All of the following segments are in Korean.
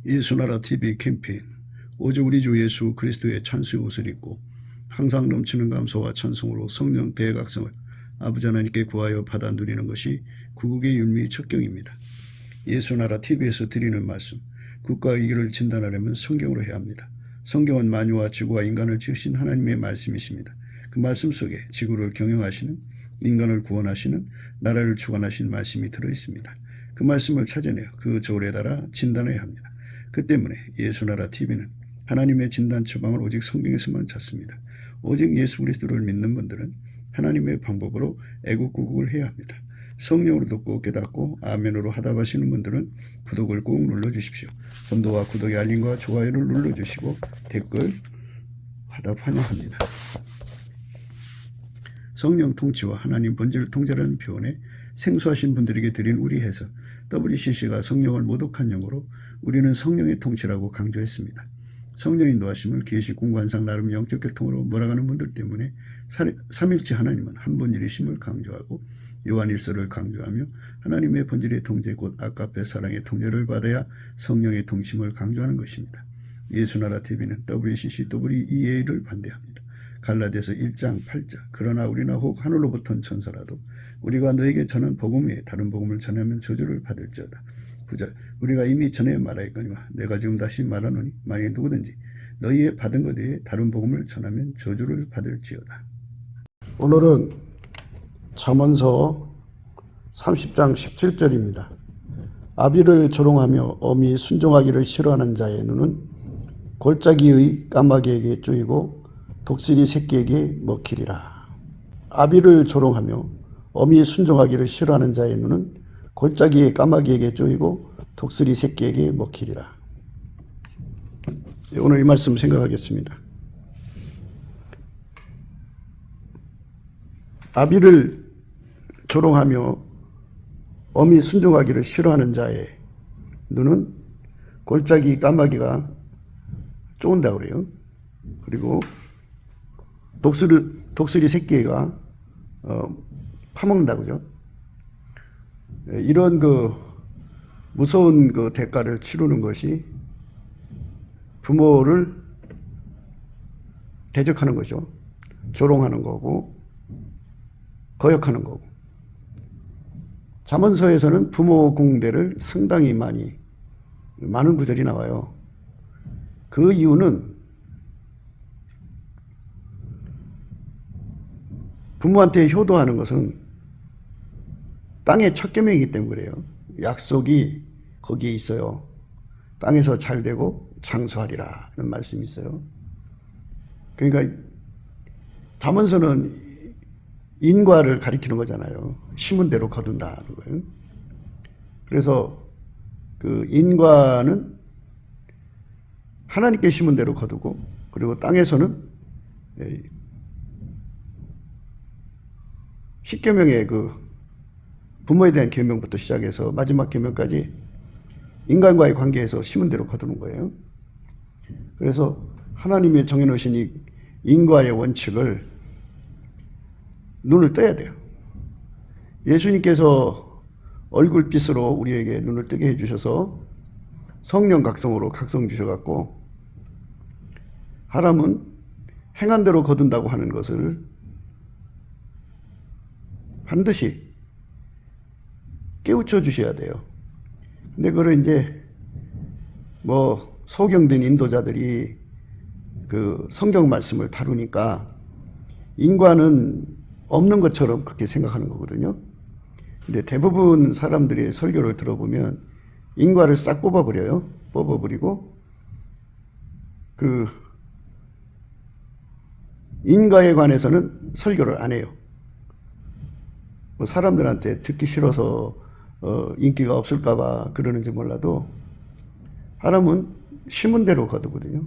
예수나라 TV 캠페인 오직 우리 주 예수 그리스도의 찬송의 옷을 입고 항상 넘치는 감사와 찬송으로 성령 대각성을 아버지 하나님께 구하여 받아 누리는 것이 구국의 율미 척경입니다. 예수나라 TV에서 드리는 말씀, 국가 위기를 진단하려면 성경으로 해야 합니다. 성경은 만유와 지구와 인간을 지으신 하나님의 말씀이십니다. 그 말씀 속에 지구를 경영하시는, 인간을 구원하시는, 나라를 주관하신 말씀이 들어있습니다. 그 말씀을 찾아내어 그 저울에 따라 진단해야 합니다. 그 때문에 예수나라 TV는 하나님의 진단 처방을 오직 성경에서만 찾습니다. 오직 예수 그리스도를 믿는 분들은 하나님의 방법으로 애국구국을 해야 합니다. 성령으로 듣고 깨닫고 아멘으로 하답하시는 분들은 구독을 꼭 눌러주십시오. 전도와 구독의 알림과 좋아요를 눌러주시고 댓글 화답 환영합니다. 성령 통치와 하나님 본질 통제라는 표현에 생소하신 분들에게 드린 우리 해석, WCC가 성령을 모독한 용어로 우리는 성령의 통치라고 강조했습니다. 성령 인도하심을 계시 공관상 나름 영적 교통으로 몰아가는 분들 때문에 삼일체 하나님은 한 분일이심을 강조하고 요한일서를 강조하며 하나님의 본질의 통제 곧 아까페 사랑의 통제를 받아야 성령의 통심을 강조하는 것입니다. 예수나라 TV는 WCC WEA를 반대합니다. 갈라디아서 1장 8절 그러나 우리나 혹 하늘로부터 온 천사라도 우리가 너에게 전한 복음 외에 다른 복음을 전하면 저주를 받을지어다. 9절 우리가 이미 전에 말하였거니와 내가 지금 다시 말하노니 만일 누구든지 너희의 받은 것 외에 다른 복음을 전하면 저주를 받을지어다. 오늘은 잠언서 30장 17절입니다. 아비를 조롱하며 어미 순종하기를 싫어하는 자의 눈은 골짜기의 까마귀에게 쪼이고 독수리 새끼에게 먹히리라. 아비를 조롱하며 어미 순종하기를 싫어하는 자의 눈은 골짜기의 까마귀에게 쪼이고 독수리 새끼에게 먹히리라. 오늘 이 말씀 생각하겠습니다. 아비를 조롱하며 어미 순종하기를 싫어하는 자의 눈은 골짜기 까마귀가 쪼은다고 그래요. 그리고 독수리 새끼가 파먹는다고 그죠. 이런 무서운 대가를 치르는 것이 부모를 대적하는 거죠. 조롱하는 거고 거역하는 거고. 잠언서에서는 부모 공대를 상당히 많은 구절이 나와요. 그 이유는 부모한테 효도하는 것은 땅의 첫 계명이기 때문에 그래요. 약속이 거기에 있어요. 땅에서 잘 되고 장수하리라 이런 말씀이 있어요. 그러니까 잠언서는 인과를 가리키는 거잖아요. 심은 대로 거둔다는 거예요. 그래서 그 인과는 하나님께 심은 대로 거두고 그리고 땅에서는 십계명의 부모에 대한 계명부터 시작해서 마지막 계명까지 인간과의 관계에서 심은 대로 거두는 거예요. 그래서 하나님이 정해놓으신 이 인과의 원칙을 눈을 떠야 돼요. 예수님께서 얼굴빛으로 우리에게 눈을 뜨게 해주셔서 성령 각성으로 각성 주셔갖고 사람은 행한 대로 거둔다고 하는 것을 반드시 깨우쳐 주셔야 돼요. 근데 그걸 이제 소경된 인도자들이 성경 말씀을 다루니까 인과는 없는 것처럼 그렇게 생각하는 거거든요. 근데 대부분 사람들의 설교를 들어보면 인과를 싹 뽑아버려요. 뽑아버리고 인과에 관해서는 설교를 안 해요. 사람들한테 듣기 싫어서 인기가 없을까봐 그러는지 몰라도 사람은 심은 대로 거두거든요.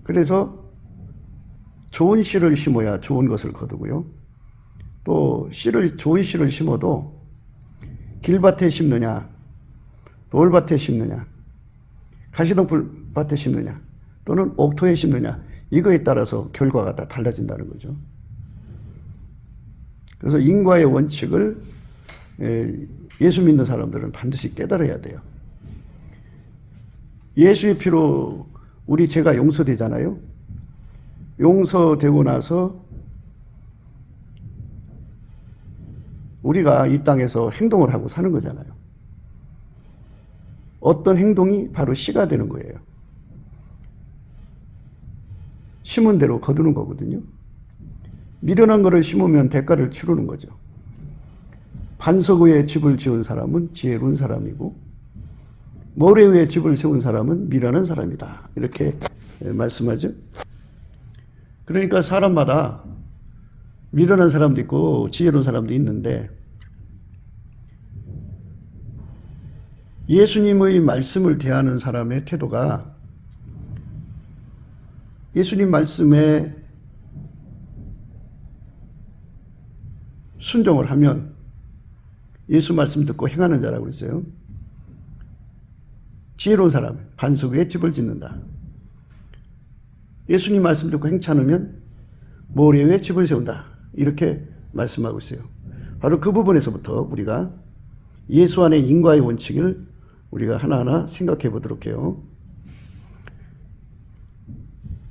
그래서 좋은 씨를 심어야 좋은 것을 거두고요. 또 좋은 씨를 심어도 길밭에 심느냐, 돌밭에 심느냐, 가시덤불 밭에 심느냐, 또는 옥토에 심느냐, 이거에 따라서 결과가 다 달라진다는 거죠. 그래서 인과의 원칙을 예수 믿는 사람들은 반드시 깨달아야 돼요. 예수의 피로 우리 죄가 용서되잖아요. 용서되고 나서 우리가 이 땅에서 행동을 하고 사는 거잖아요. 어떤 행동이 바로 씨가 되는 거예요. 심은 대로 거두는 거거든요. 미련한 거를 심으면 대가를 치르는 거죠. 반석 위에 집을 지은 사람은 지혜로운 사람이고 모래 위에 집을 세운 사람은 미련한 사람이다. 이렇게 말씀하죠. 그러니까 사람마다 미련한 사람도 있고 지혜로운 사람도 있는데 예수님의 말씀을 대하는 사람의 태도가 예수님 말씀에 순종을 하면 예수 말씀 듣고 행하는 자라고 그랬어요. 지혜로운 사람, 반석 위에 집을 짓는다. 예수님 말씀 듣고 행치 않으면 모래 위에 집을 세운다. 이렇게 말씀하고 있어요. 바로 그 부분에서부터 우리가 예수 안의 인과의 원칙을 우리가 하나하나 생각해 보도록 해요.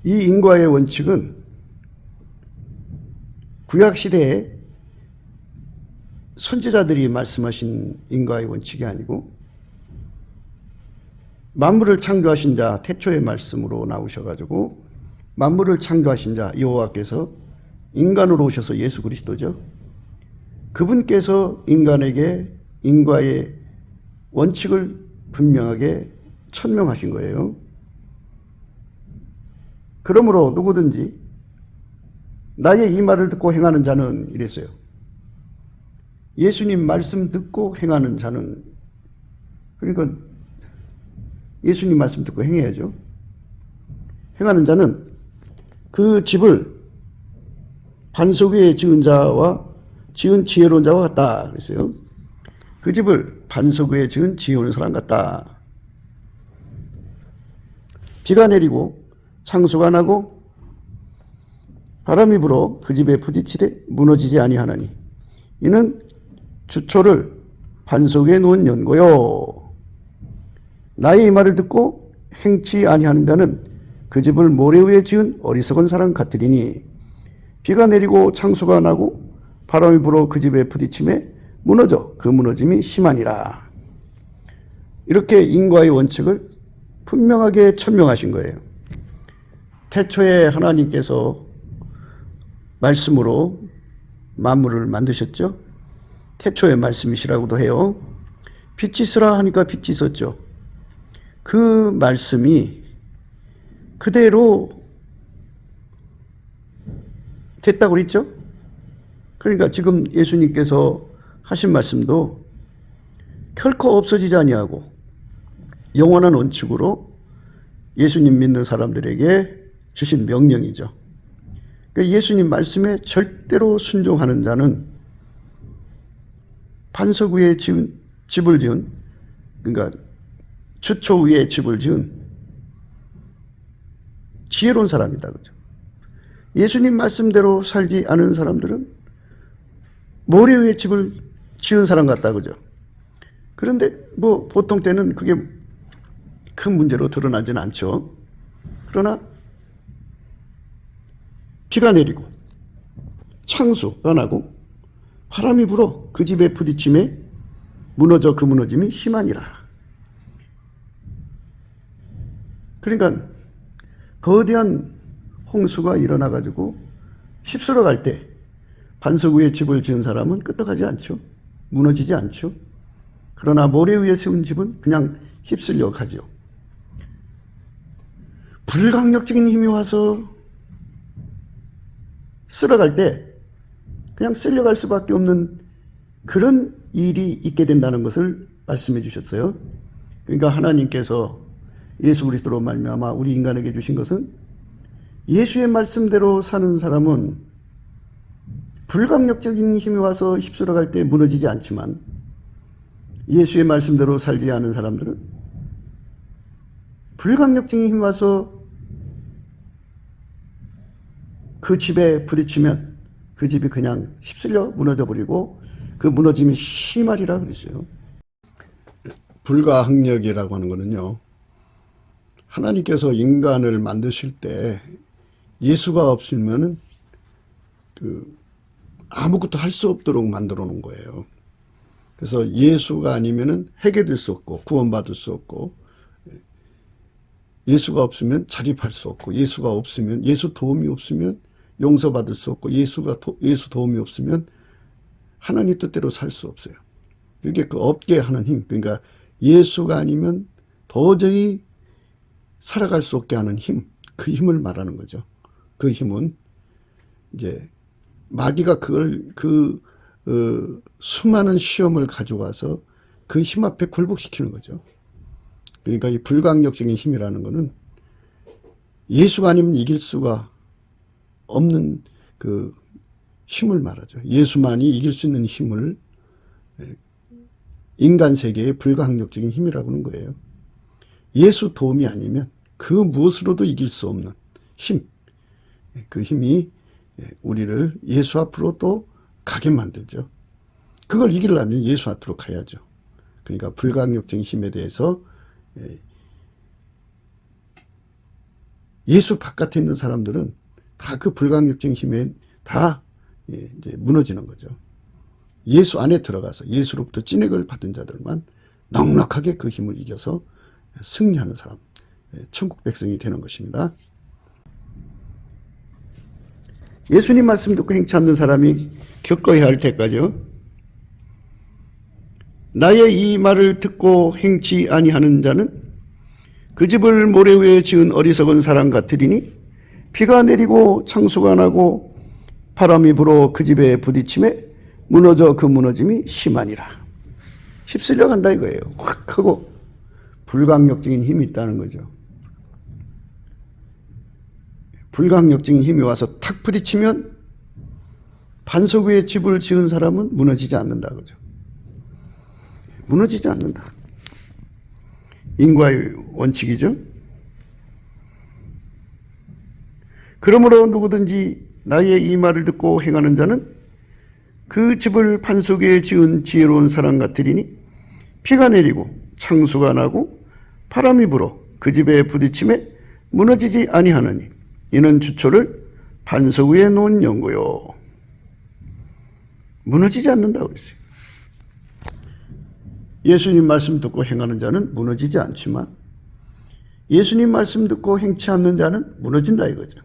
이 인과의 원칙은 구약시대에 선지자들이 말씀하신 인과의 원칙이 아니고 만물을 창조하신 자 태초의 말씀으로 나오셔가지고 만물을 창조하신 자 여호와께서 인간으로 오셔서 예수 그리스도죠. 그분께서 인간에게 인과의 원칙을 분명하게 천명하신 거예요. 그러므로 누구든지 나의 이 말을 듣고 행하는 자는 이랬어요. 예수님 말씀 듣고 행하는 자는, 그러니까 예수님 말씀 듣고 행해야죠. 행하는 자는 그 집을 반석 위에 지은 자와 지은 지혜로운 자와 같다 그랬어요. 그 집을 반석 위에 지은 지혜로운 사람 같다. 비가 내리고 창수가 나고 바람이 불어 그 집에 부딪히되 무너지지 아니하나니 이는 주초를 반석 위에 놓은 연고요. 나의 이 말을 듣고 행치 아니하는 자는 그 집을 모래 위에 지은 어리석은 사람 같으리니 비가 내리고 창수가 나고 바람이 불어 그 집에 부딪힘에 무너져 그 무너짐이 심하니라. 이렇게 인과의 원칙을 분명하게 천명하신 거예요. 태초에 하나님께서 말씀으로 만물을 만드셨죠. 태초의 말씀이시라고도 해요. 빛이 있으라 하니까 빛이 있었죠. 그 말씀이 그대로 됐다고 그랬죠. 그러니까 지금 예수님께서 하신 말씀도 결코 없어지지 아니하고 영원한 원칙으로 예수님 믿는 사람들에게 주신 명령이죠. 그러니까 예수님 말씀에 절대로 순종하는 자는 반석 위에 집을 지은, 그러니까 주초 위에 집을 지은 지혜로운 사람이다. 그죠? 예수님 말씀대로 살지 않은 사람들은 모래 위에 집을 지은 사람 같다. 그죠? 그런데 뭐 보통 때는 그게 큰 문제로 드러나지는 않죠. 그러나 비가 내리고 창수가 나고 바람이 불어 그 집에 부딪힘에 무너져 그 무너짐이 심하니라. 그러니까 거대한 홍수가 일어나가지고 휩쓸어 갈 때 반석 위에 집을 지은 사람은 끄떡하지 않죠. 무너지지 않죠. 그러나 모래 위에 세운 집은 그냥 휩쓸려 가죠. 불강력적인 힘이 와서 쓸어갈 때 그냥 쓸려갈 수밖에 없는 그런 일이 있게 된다는 것을 말씀해 주셨어요. 그러니까 하나님께서 예수 그리스도로 말미암아 우리 인간에게 주신 것은 예수의 말씀대로 사는 사람은 불강력적인 힘이 와서 휩쓸어갈 때 무너지지 않지만 예수의 말씀대로 살지 않은 사람들은 불강력적인 힘이 와서 그 집에 부딪히면 그 집이 그냥 휩쓸려 무너져 버리고 그 무너짐이 심하리라 그랬어요. 불가항력이라고 하는 거는요, 하나님께서 인간을 만드실 때 예수가 없으면은 아무것도 할 수 없도록 만들어 놓은 거예요. 그래서 예수가 아니면은 해결될 수 없고 구원받을 수 없고, 예수가 없으면 자립할 수 없고, 예수가 없으면, 예수 도움이 없으면 용서받을 수 없고, 예수 도움이 없으면 하나님 뜻대로 살 수 없어요. 이렇게 그 없게 하는 힘, 그러니까 예수가 아니면 도저히 살아갈 수 없게 하는 힘, 그 힘을 말하는 거죠. 그 힘은 이제 마귀가 수많은 시험을 가져와서 그 힘 앞에 굴복시키는 거죠. 그러니까 이 불강력적인 힘이라는 거는 예수가 아니면 이길 수가 없는 그 힘을 말하죠. 예수만이 이길 수 있는 힘을 인간 세계의 불가항력적인 힘이라고 하는 거예요. 예수 도움이 아니면 그 무엇으로도 이길 수 없는 힘, 그 힘이 우리를 예수 앞으로 또 가게 만들죠. 그걸 이기려면 예수 앞으로 가야죠. 그러니까 불가항력적인 힘에 대해서 예수 바깥에 있는 사람들은 다 그 불가항력적인 힘에 다 이제 무너지는 거죠. 예수 안에 들어가서 예수로부터 찐액을 받은 자들만 넉넉하게 그 힘을 이겨서 승리하는 사람, 천국 백성이 되는 것입니다. 예수님 말씀 듣고 행치 않는 사람이 겪어야 할 때까지요. 나의 이 말을 듣고 행치 아니하는 자는 그 집을 모래 위에 지은 어리석은 사람 같으리니 비가 내리고 창수가 나고 바람이 불어 그 집에 부딪힘에 무너져 그 무너짐이 심하니라. 휩쓸려 간다 이거예요. 확 하고 불강력적인 힘이 있다는 거죠. 불강력적인 힘이 와서 탁 부딪히면 반석 위에 집을 지은 사람은 무너지지 않는다 그죠. 무너지지 않는다. 인과의 원칙이죠. 그러므로 누구든지 나의 이 말을 듣고 행하는 자는 그 집을 반석 위에 지은 지혜로운 사람 같으리니 비가 내리고 창수가 나고 바람이 불어 그 집에 부딪힘에 무너지지 아니하느니 이는 주초를 반석 위에 놓은 연고요. 무너지지 않는다고 그랬어요. 예수님 말씀 듣고 행하는 자는 무너지지 않지만 예수님 말씀 듣고 행치 않는 자는 무너진다 이거죠.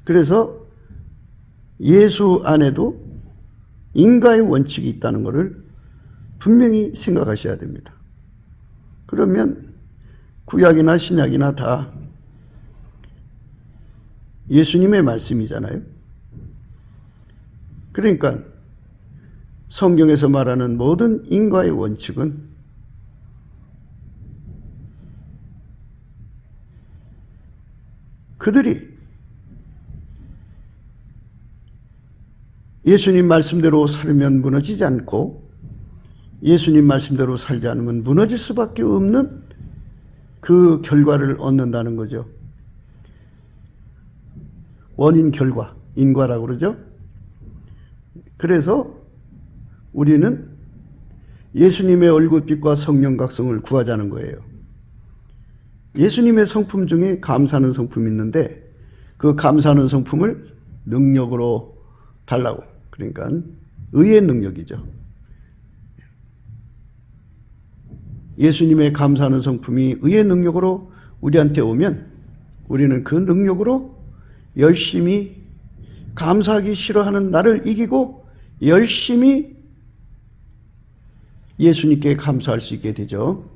그래서 예수 안에도 인과의 원칙이 있다는 것을 분명히 생각하셔야 됩니다. 그러면 구약이나 신약이나 다 예수님의 말씀이잖아요. 그러니까 성경에서 말하는 모든 인과의 원칙은 그들이 예수님 말씀대로 살면 무너지지 않고 예수님 말씀대로 살지 않으면 무너질 수밖에 없는 그 결과를 얻는다는 거죠. 원인 결과, 인과라고 그러죠. 그래서 우리는 예수님의 얼굴빛과 성령 각성을 구하자는 거예요. 예수님의 성품 중에 감사하는 성품이 있는데 그 감사하는 성품을 능력으로 달라고. 그러니까 의의 능력이죠. 예수님의 감사하는 성품이 의의 능력으로 우리한테 오면 우리는 그 능력으로 열심히 감사하기 싫어하는 나를 이기고 열심히 예수님께 감사할 수 있게 되죠.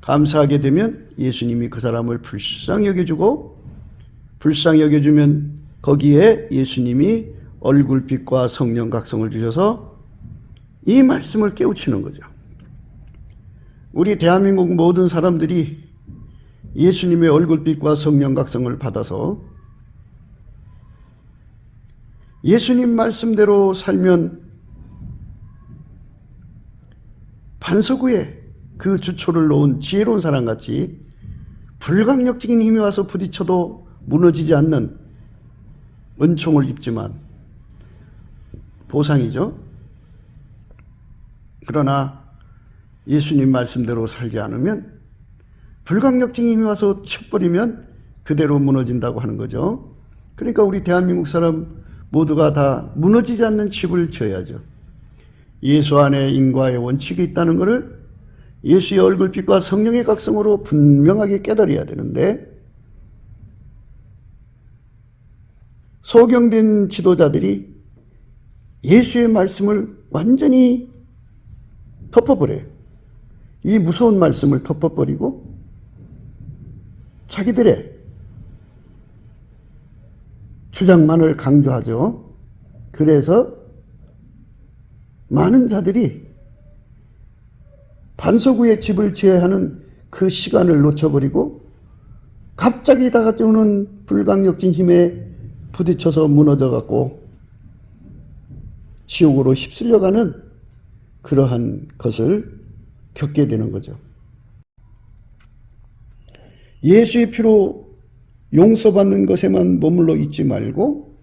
감사하게 되면 예수님이 그 사람을 불쌍히 여겨주고 불쌍히 여겨주면 거기에 예수님이 얼굴빛과 성령 각성을 주셔서 이 말씀을 깨우치는 거죠. 우리 대한민국 모든 사람들이 예수님의 얼굴빛과 성령 각성을 받아서 예수님 말씀대로 살면 반석 위에 그 주초를 놓은 지혜로운 사람같이 불강력적인 힘이 와서 부딪혀도 무너지지 않는 은총을 입지만 보상이죠. 그러나 예수님 말씀대로 살지 않으면 불강력증이 와서 쳐버리면 그대로 무너진다고 하는 거죠. 그러니까 우리 대한민국 사람 모두가 다 무너지지 않는 집을 지어야죠. 예수 안에 인과의 원칙이 있다는 것을 예수의 얼굴빛과 성령의 각성으로 분명하게 깨달아야 되는데, 소경된 지도자들이 예수의 말씀을 완전히 덮어버려요. 이 무서운 말씀을 덮어버리고 자기들의 주장만을 강조하죠. 그래서 많은 자들이 반석 위에 집을 지어야 하는 그 시간을 놓쳐버리고 갑자기 다가오는 불강력진 힘에 부딪혀서 무너져갖고 지옥으로 휩쓸려가는 그러한 것을 겪게 되는 거죠. 예수의 피로 용서받는 것에만 머물러 있지 말고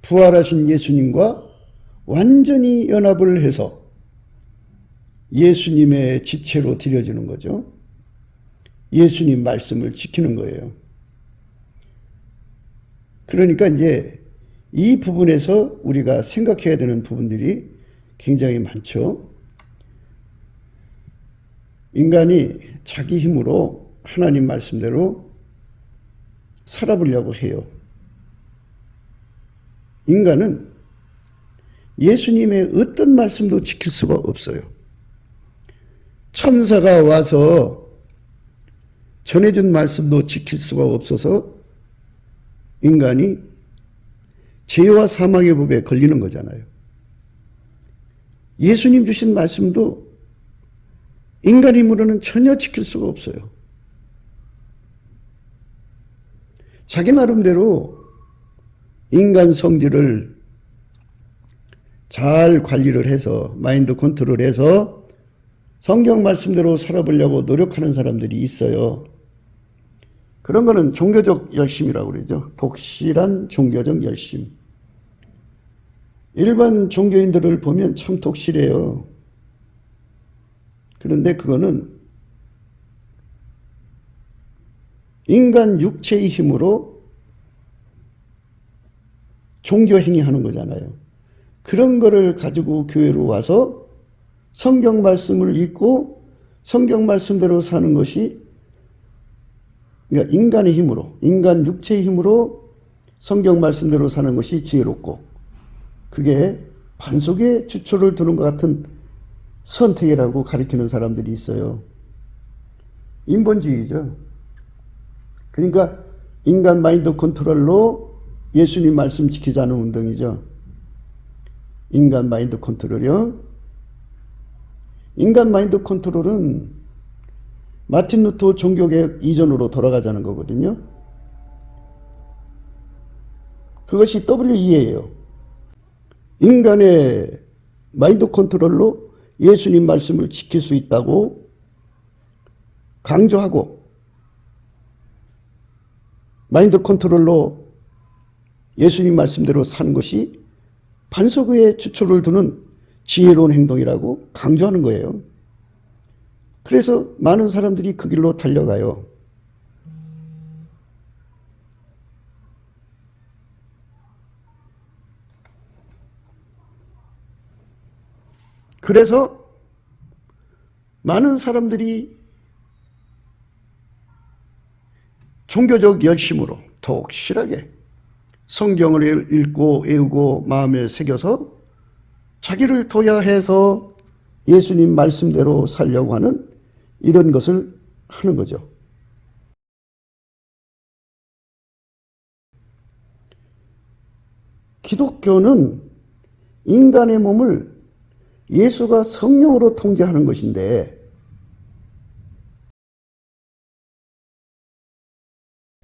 부활하신 예수님과 완전히 연합을 해서 예수님의 지체로 드려지는 거죠. 예수님 말씀을 지키는 거예요. 그러니까 이제 이 부분에서 우리가 생각해야 되는 부분들이 굉장히 많죠. 인간이 자기 힘으로 하나님 말씀대로 살아보려고 해요. 인간은 예수님의 어떤 말씀도 지킬 수가 없어요. 천사가 와서 전해준 말씀도 지킬 수가 없어서 인간이 죄와 사망의 법에 걸리는 거잖아요. 예수님 주신 말씀도 인간 힘으로는 전혀 지킬 수가 없어요. 자기 나름대로 인간 성질을 잘 관리를 해서 마인드 컨트롤해서 성경 말씀대로 살아보려고 노력하는 사람들이 있어요. 그런 거는 종교적 열심이라고 그러죠. 독실한 종교적 열심. 일반 종교인들을 보면 참 독실해요. 그런데 그거는 인간 육체의 힘으로 종교 행위하는 거잖아요. 그런 거를 가지고 교회로 와서 성경 말씀을 읽고 성경 말씀대로 사는 것이, 그러니까 인간의 힘으로, 인간 육체의 힘으로 성경 말씀대로 사는 것이 지혜롭고, 그게 반석에 주초를 두는 것 같은 선택이라고 가리키는 사람들이 있어요. 인본주의죠. 그러니까 인간 마인드 컨트롤로 예수님 말씀 지키자는 운동이죠. 인간 마인드 컨트롤이요. 인간 마인드 컨트롤은 마틴 루터 종교개혁 이전으로 돌아가자는 거거든요. 그것이 WEA예요. 인간의 마인드 컨트롤로 예수님 말씀을 지킬 수 있다고 강조하고, 마인드 컨트롤로 예수님 말씀대로 사는 것이 반석 위에 주초를 두는 지혜로운 행동이라고 강조하는 거예요. 그래서 많은 사람들이 그 길로 달려가요. 그래서 많은 사람들이 종교적 열심으로 독실하게 성경을 읽고 외우고 마음에 새겨서 자기를 도야해서 예수님 말씀대로 살려고 하는 이런 것을 하는 거죠. 기독교는 인간의 몸을 예수가 성령으로 통제하는 것인데,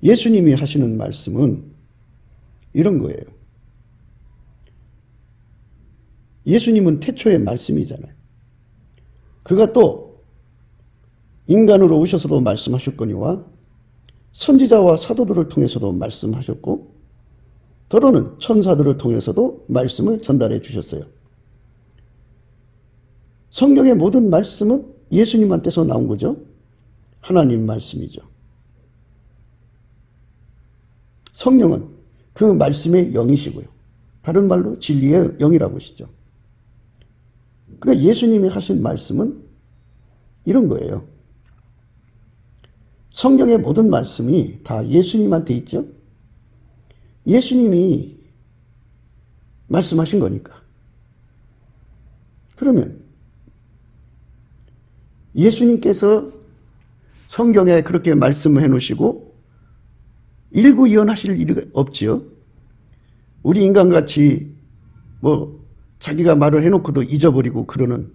예수님이 하시는 말씀은 이런 거예요. 예수님은 태초의 말씀이잖아요. 그가 또 인간으로 오셔서도 말씀하셨거니와 선지자와 사도들을 통해서도 말씀하셨고, 더러는 천사들을 통해서도 말씀을 전달해 주셨어요. 성경의 모든 말씀은 예수님한테서 나온 거죠. 하나님 말씀이죠. 성령은 그 말씀의 영이시고요. 다른 말로 진리의 영이라고 하시죠. 그러니까 예수님이 하신 말씀은 이런 거예요. 성경의 모든 말씀이 다 예수님한테 있죠. 예수님이 말씀하신 거니까. 그러면 예수님께서 성경에 그렇게 말씀을 해놓으시고 일구이연하실 일이 없지요. 우리 인간같이 자기가 말을 해놓고도 잊어버리고 그러는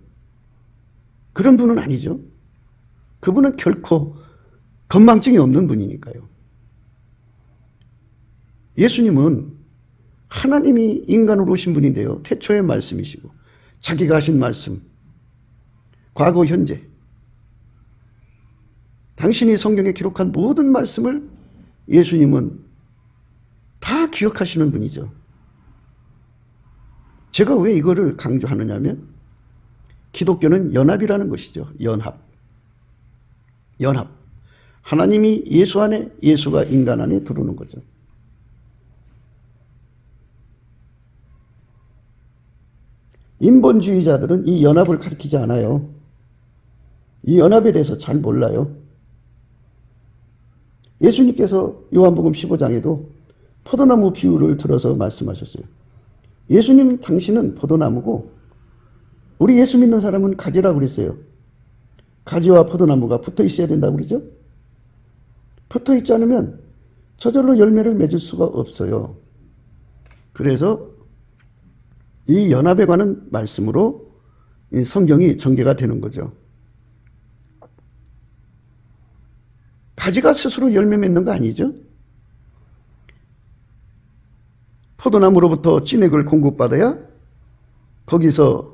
그런 분은 아니죠. 그분은 결코 건망증이 없는 분이니까요. 예수님은 하나님이 인간으로 오신 분인데요. 태초의 말씀이시고 자기가 하신 말씀, 과거, 현재, 당신이 성경에 기록한 모든 말씀을 예수님은 다 기억하시는 분이죠. 제가 왜 이거를 강조하느냐면 기독교는 연합이라는 것이죠. 연합. 하나님이 예수 안에, 예수가 인간 안에 들어오는 거죠. 인본주의자들은 이 연합을 가리키지 않아요. 이 연합에 대해서 잘 몰라요. 예수님께서 요한복음 15장에도 포도나무 비유를 들어서 말씀하셨어요. 예수님 당신은 포도나무고 우리 예수 믿는 사람은 가지라고 그랬어요. 가지와 포도나무가 붙어 있어야 된다고 그러죠. 붙어 있지 않으면 저절로 열매를 맺을 수가 없어요. 그래서 이 연합에 관한 말씀으로 이 성경이 전개가 되는 거죠. 가지가 스스로 열매 맺는 거 아니죠? 포도나무로부터 찐액을 공급받아야 거기서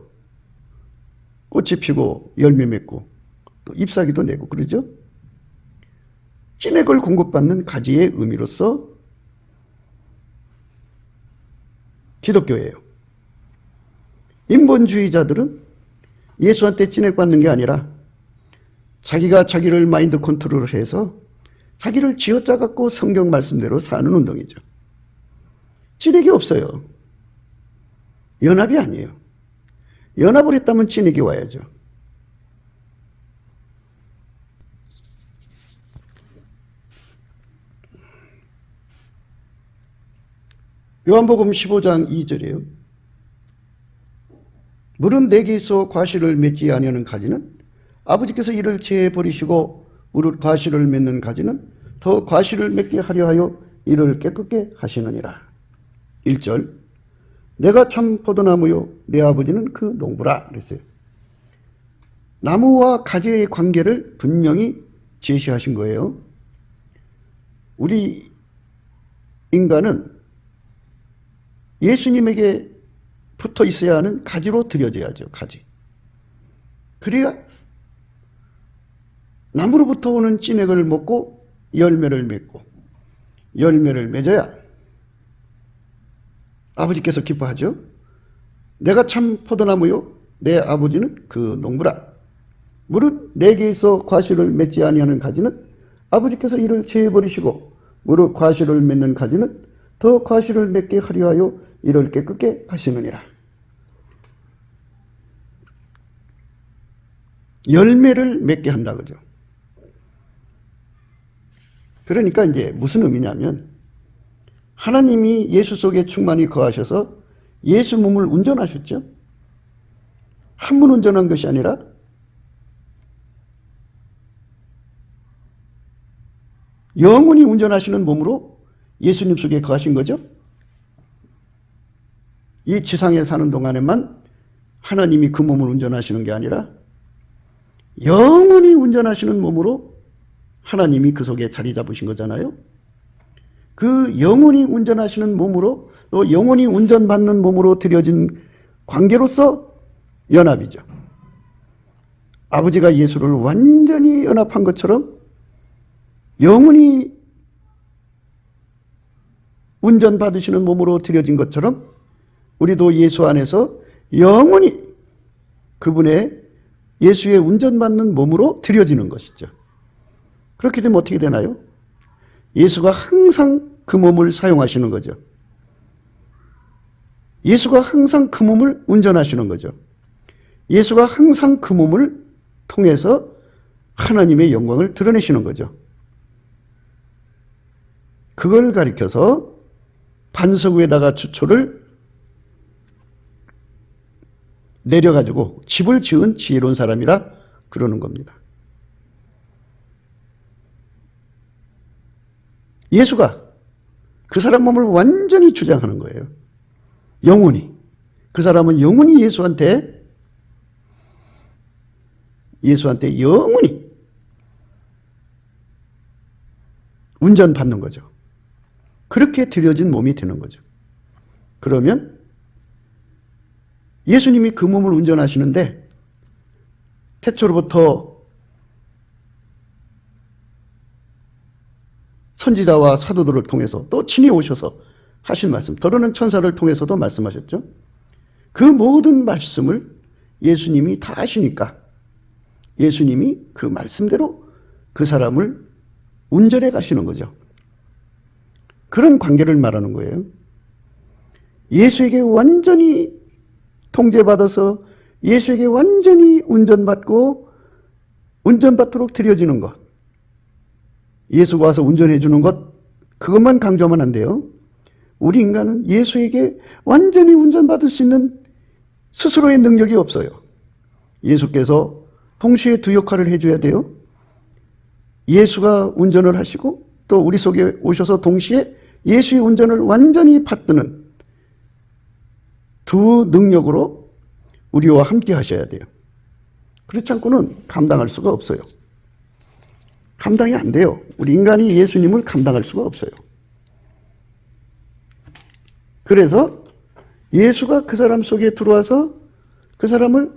꽃이 피고 열매 맺고 또 잎사귀도 내고 그러죠? 찐액을 공급받는 가지의 의미로서 기독교예요. 인본주의자들은 예수한테 찐액 받는 게 아니라 자기가 자기를 마인드 컨트롤을 해서 자기를 쥐어짜갖고 성경 말씀대로 사는 운동이죠. 찐액이 없어요. 연합이 아니에요. 연합을 했다면 찐액이 와야죠. 요한복음 15장 2절이에요. 물은 내게 있어 과실을 맺지 아니하는 가지는 아버지께서 이를 제버리시고 무릇 과실을 맺는 가지는 더 과실을 맺게 하려 하여 이를 깨끗게 하시느니라. 1절 내가 참 포도나무요 내 아버지는 그 농부라 그랬어요. 나무와 가지의 관계를 분명히 제시하신 거예요. 우리 인간은 예수님에게 붙어 있어야 하는 가지로 들여져야죠. 가지. 그래야 나무로부터 오는 찐액을 먹고 열매를 맺고 열매를 맺어야 아버지께서 기뻐하죠. 내가 참 포도나무요 내 아버지는 그 농부라. 무릇 내게 있어 과실을 맺지 아니하는 가지는 아버지께서 이를 제버리시고 무릇 과실을 맺는 가지는 더 과실을 맺게 하려 하여 이를 깨끗게 하시느니라. 열매를 맺게 한다 그죠. 그러니까 이제 무슨 의미냐면 하나님이 예수 속에 충만히 거하셔서 예수 몸을 운전하셨죠. 한 분 운전한 것이 아니라 영원히 운전하시는 몸으로 예수님 속에 거하신 거죠. 이 지상에 사는 동안에만 하나님이 그 몸을 운전하시는 게 아니라 영원히 운전하시는 몸으로 하나님이 그 속에 자리 잡으신 거잖아요. 그 영원히 운전하시는 몸으로 또 영원히 운전받는 몸으로 드려진 관계로서 연합이죠. 아버지가 예수를 완전히 연합한 것처럼 영원히 운전받으시는 몸으로 드려진 것처럼 우리도 예수 안에서 영원히 그분의 예수의 운전받는 몸으로 드려지는 것이죠. 그렇게 되면 어떻게 되나요? 예수가 항상 그 몸을 사용하시는 거죠. 예수가 항상 그 몸을 운전하시는 거죠. 예수가 항상 그 몸을 통해서 하나님의 영광을 드러내시는 거죠. 그걸 가리켜서 반석 위에다가 주초를 내려가지고 집을 지은 지혜로운 사람이라 그러는 겁니다. 예수가 그 사람 몸을 완전히 주장하는 거예요. 영원히. 그 사람은 영원히 예수한테 영원히 운전받는 거죠. 그렇게 드려진 몸이 되는 거죠. 그러면 예수님이 그 몸을 운전하시는데 태초로부터 선지자와 사도들을 통해서 또 친히 오셔서 하신 말씀, 더러는 천사를 통해서도 말씀하셨죠. 그 모든 말씀을 예수님이 다 하시니까 예수님이 그 말씀대로 그 사람을 운전해 가시는 거죠. 그런 관계를 말하는 거예요. 예수에게 완전히 통제받아서 예수에게 완전히 운전받도록 드려지는 것. 예수가 와서 운전해 주는 것, 그것만 강조하면 안 돼요. 우리 인간은 예수에게 완전히 운전받을 수 있는 스스로의 능력이 없어요. 예수께서 동시에 두 역할을 해줘야 돼요. 예수가 운전을 하시고 또 우리 속에 오셔서 동시에 예수의 운전을 완전히 받드는 두 능력으로 우리와 함께 하셔야 돼요. 그렇지 않고는 감당할 수가 없어요. 감당이 안 돼요. 우리 인간이 예수님을 감당할 수가 없어요. 그래서 예수가 그 사람 속에 들어와서 그 사람을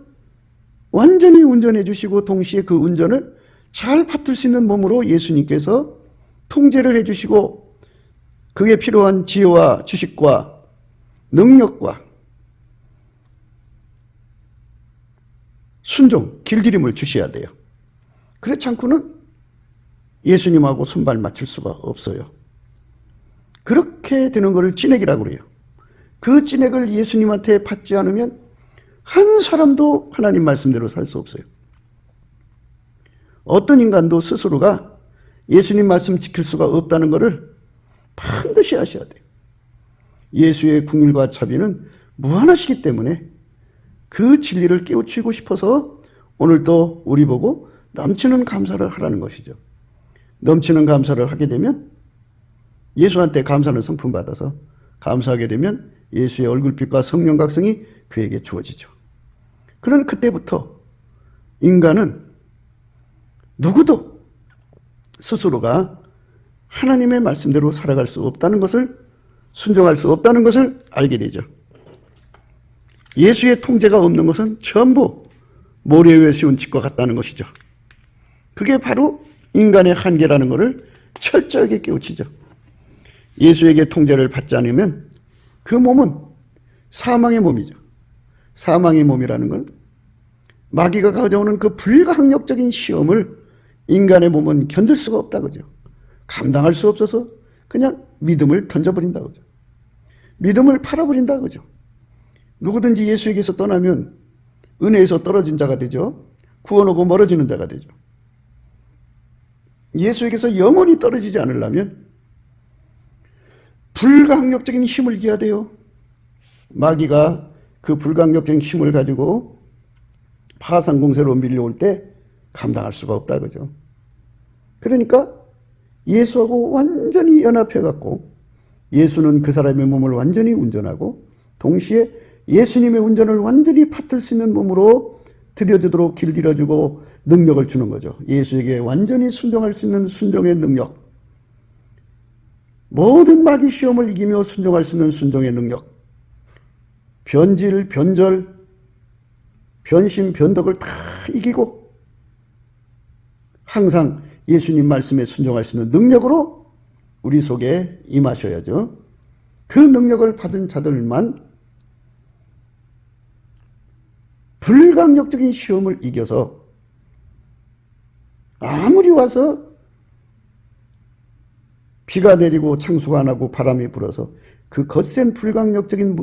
완전히 운전해 주시고 동시에 그 운전을 잘 받들 수 있는 몸으로 예수님께서 통제를 해 주시고 그에 필요한 지혜와 지식과 능력과 순종, 길들임을 주셔야 돼요. 그렇지 않고는 예수님하고 손발 맞출 수가 없어요. 그렇게 되는 것을 찐핵이라고 그래요. 그 찐핵을 예수님한테 받지 않으면 한 사람도 하나님 말씀대로 살 수 없어요. 어떤 인간도 스스로가 예수님 말씀 지킬 수가 없다는 것을 반드시 아셔야 돼요. 예수의 긍휼과 자비는 무한하시기 때문에 그 진리를 깨우치고 싶어서 오늘도 우리 보고 넘치는 감사를 하라는 것이죠. 넘치는 감사를 하게 되면 예수한테 감사는 성품 받아서 감사하게 되면 예수의 얼굴빛과 성령 각성이 그에게 주어지죠. 그런 그때부터 인간은 누구도 스스로가 하나님의 말씀대로 살아갈 수 없다는 것을, 순종할 수 없다는 것을 알게 되죠. 예수의 통제가 없는 것은 전부 모래 위에 씌운 집과 같다는 것이죠. 그게 바로 인간의 한계라는 것을 철저하게 깨우치죠. 예수에게 통제를 받지 않으면 그 몸은 사망의 몸이죠. 사망의 몸이라는 건 마귀가 가져오는 그 불가항력적인 시험을 인간의 몸은 견딜 수가 없다 그죠. 감당할 수 없어서 그냥 믿음을 던져버린다 그죠. 믿음을 팔아버린다 그죠. 누구든지 예수에게서 떠나면 은혜에서 떨어진 자가 되죠. 구원하고 멀어지는 자가 되죠. 예수에게서 영원히 떨어지지 않으려면 불가항력적인 힘을 이겨야 돼요. 마귀가 그 불가항력적인 힘을 가지고 파상공세로 밀려올 때 감당할 수가 없다 그죠. 그러니까 예수하고 완전히 연합해갖고 예수는 그 사람의 몸을 완전히 운전하고 동시에 예수님의 운전을 완전히 받들 수 있는 몸으로 들여주도록 길들여주고 능력을 주는 거죠. 예수에게 완전히 순종할 수 있는 순종의 능력, 모든 마귀 시험을 이기며 순종할 수 있는 순종의 능력, 변질, 변절, 변심, 변덕을 다 이기고 항상 예수님 말씀에 순종할 수 있는 능력으로 우리 속에 임하셔야죠. 그 능력을 받은 자들만 불강력적인 시험을 이겨서 아무리 와서 비가 내리고 창수가 안 하고 바람이 불어서 그 거센 불강력적인